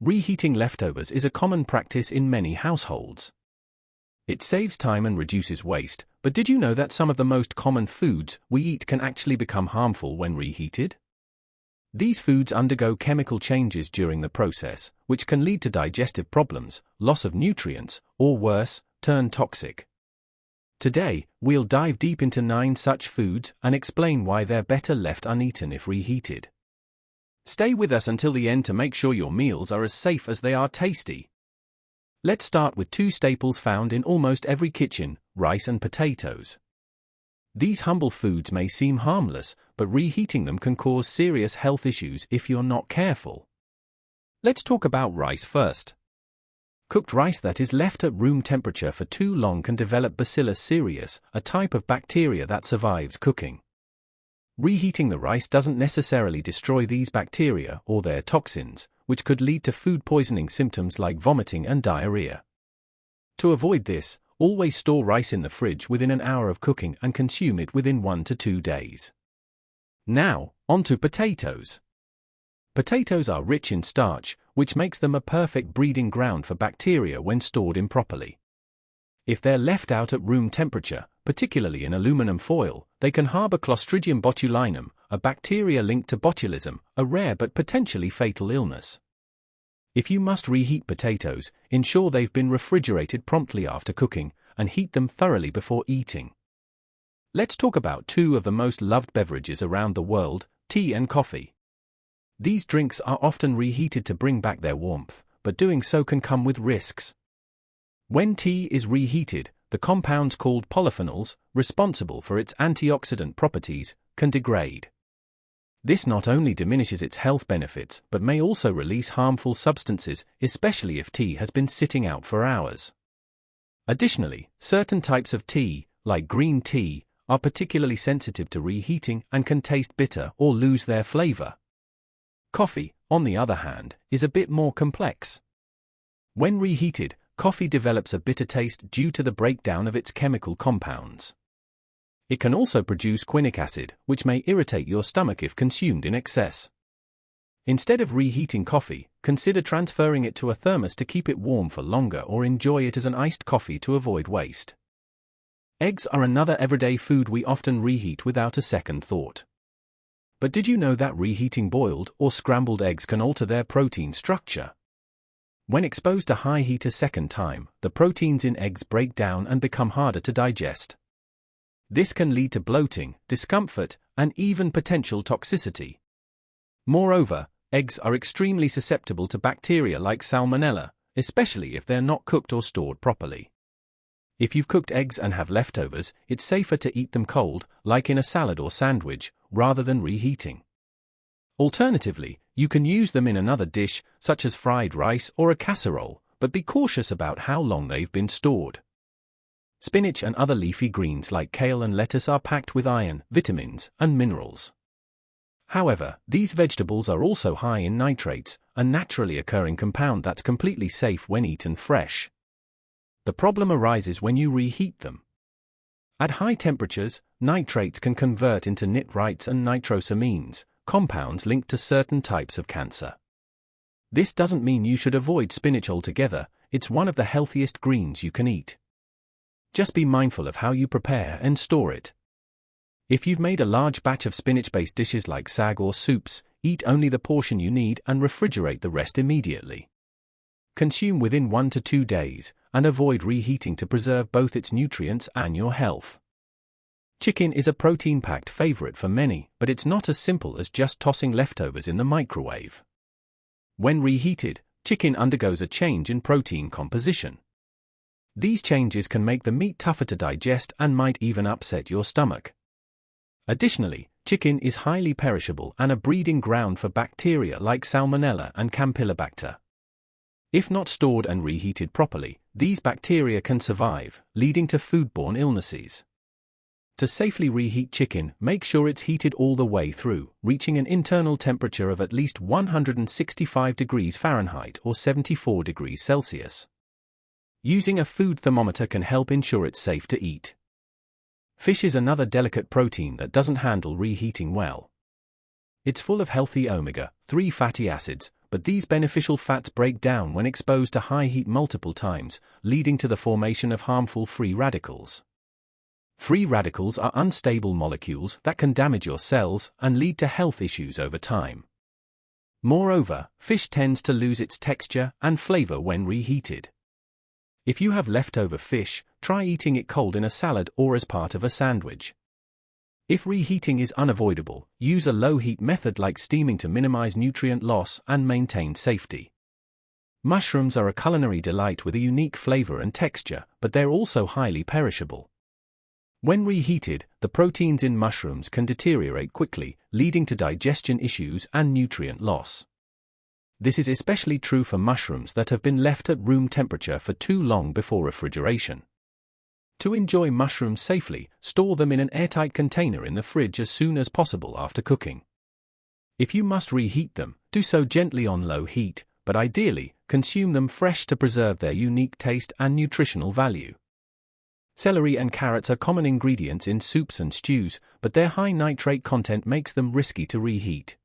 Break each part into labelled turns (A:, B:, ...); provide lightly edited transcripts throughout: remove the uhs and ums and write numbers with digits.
A: Reheating leftovers is a common practice in many households. It saves time and reduces waste, but did you know that some of the most common foods we eat can actually become harmful when reheated? These foods undergo chemical changes during the process, which can lead to digestive problems, loss of nutrients, or worse, turn toxic. Today, we'll dive deep into 9 such foods and explain why they're better left uneaten if reheated. Stay with us until the end to make sure your meals are as safe as they are tasty. Let's start with 2 staples found in almost every kitchen: rice and potatoes. These humble foods may seem harmless, but reheating them can cause serious health issues if you're not careful. Let's talk about rice first. Cooked rice that is left at room temperature for too long can develop Bacillus cereus, a type of bacteria that survives cooking. Reheating the rice doesn't necessarily destroy these bacteria or their toxins, which could lead to food poisoning symptoms like vomiting and diarrhea. To avoid this, always store rice in the fridge within an hour of cooking and consume it within 1 to 2 days. Now, onto potatoes. Potatoes are rich in starch, which makes them a perfect breeding ground for bacteria when stored improperly. If they're left out at room temperature, particularly in aluminum foil, they can harbor Clostridium botulinum, a bacteria linked to botulism, a rare but potentially fatal illness. If you must reheat potatoes, ensure they've been refrigerated promptly after cooking, and heat them thoroughly before eating. Let's talk about 2 of the most loved beverages around the world: tea and coffee. These drinks are often reheated to bring back their warmth, but doing so can come with risks. When tea is reheated, the compounds called polyphenols, responsible for its antioxidant properties, can degrade. This not only diminishes its health benefits but may also release harmful substances, especially if tea has been sitting out for hours. Additionally, certain types of tea, like green tea, are particularly sensitive to reheating and can taste bitter or lose their flavor. Coffee, on the other hand, is a bit more complex. When reheated, coffee develops a bitter taste due to the breakdown of its chemical compounds. It can also produce quinic acid, which may irritate your stomach if consumed in excess. Instead of reheating coffee, consider transferring it to a thermos to keep it warm for longer, or enjoy it as an iced coffee to avoid waste. Eggs are another everyday food we often reheat without a second thought. But did you know that reheating boiled or scrambled eggs can alter their protein structure? When exposed to high heat a second time, the proteins in eggs break down and become harder to digest. This can lead to bloating, discomfort, and even potential toxicity. Moreover, eggs are extremely susceptible to bacteria like Salmonella, especially if they're not cooked or stored properly. If you've cooked eggs and have leftovers, it's safer to eat them cold, like in a salad or sandwich, rather than reheating. Alternatively, you can use them in another dish, such as fried rice or a casserole, but be cautious about how long they've been stored. Spinach and other leafy greens like kale and lettuce are packed with iron, vitamins, and minerals. However, these vegetables are also high in nitrates, a naturally occurring compound that's completely safe when eaten fresh. The problem arises when you reheat them. At high temperatures, nitrates can convert into nitrites and nitrosamines, compounds linked to certain types of cancer. This doesn't mean you should avoid spinach altogether; it's one of the healthiest greens you can eat. Just be mindful of how you prepare and store it. If you've made a large batch of spinach-based dishes like sag or soups, eat only the portion you need and refrigerate the rest immediately. Consume within 1 to 2 days, and avoid reheating to preserve both its nutrients and your health. Chicken is a protein-packed favorite for many, but it's not as simple as just tossing leftovers in the microwave. When reheated, chicken undergoes a change in protein composition. These changes can make the meat tougher to digest and might even upset your stomach. Additionally, chicken is highly perishable and a breeding ground for bacteria like Salmonella and Campylobacter. If not stored and reheated properly, these bacteria can survive, leading to foodborne illnesses. To safely reheat chicken, make sure it's heated all the way through, reaching an internal temperature of at least 165 degrees Fahrenheit or 74 degrees Celsius. Using a food thermometer can help ensure it's safe to eat. Fish is another delicate protein that doesn't handle reheating well. It's full of healthy omega-3 fatty acids, but these beneficial fats break down when exposed to high heat multiple times, leading to the formation of harmful free radicals. Free radicals are unstable molecules that can damage your cells and lead to health issues over time. Moreover, fish tends to lose its texture and flavor when reheated. If you have leftover fish, try eating it cold in a salad or as part of a sandwich. If reheating is unavoidable, use a low-heat method like steaming to minimize nutrient loss and maintain safety. Mushrooms are a culinary delight with a unique flavor and texture, but they're also highly perishable. When reheated, the proteins in mushrooms can deteriorate quickly, leading to digestion issues and nutrient loss. This is especially true for mushrooms that have been left at room temperature for too long before refrigeration. To enjoy mushrooms safely, store them in an airtight container in the fridge as soon as possible after cooking. If you must reheat them, do so gently on low heat, but ideally, consume them fresh to preserve their unique taste and nutritional value. Celery and carrots are common ingredients in soups and stews, but their high nitrate content makes them risky to reheat.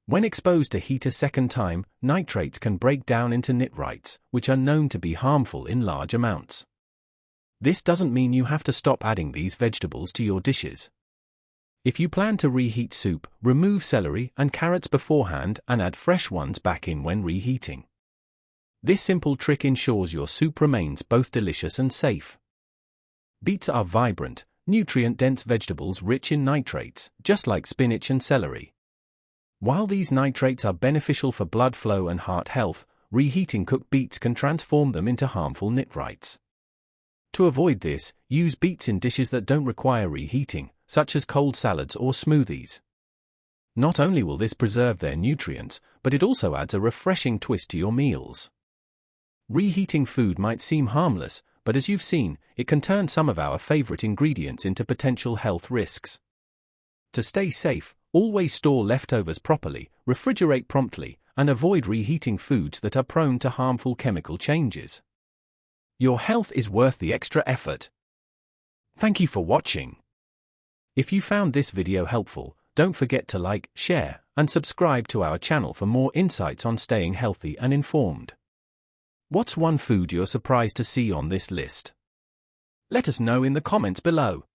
A: When exposed to heat a second time, nitrates can break down into nitrites, which are known to be harmful in large amounts. This doesn't mean you have to stop adding these vegetables to your dishes. If you plan to reheat soup, remove celery and carrots beforehand and add fresh ones back in when reheating. This simple trick ensures your soup remains both delicious and safe. Beets are vibrant, nutrient-dense vegetables rich in nitrates, just like spinach and celery. While these nitrates are beneficial for blood flow and heart health, reheating cooked beets can transform them into harmful nitrites. To avoid this, use beets in dishes that don't require reheating, such as cold salads or smoothies. Not only will this preserve their nutrients, but it also adds a refreshing twist to your meals. Reheating food might seem harmless, but as you've seen, it can turn some of our favorite ingredients into potential health risks. To stay safe, always store leftovers properly, refrigerate promptly, and avoid reheating foods that are prone to harmful chemical changes. Your health is worth the extra effort. Thank you for watching. If you found this video helpful, don't forget to like, share, and subscribe to our channel for more insights on staying healthy and informed. What's one food you're surprised to see on this list? Let us know in the comments below.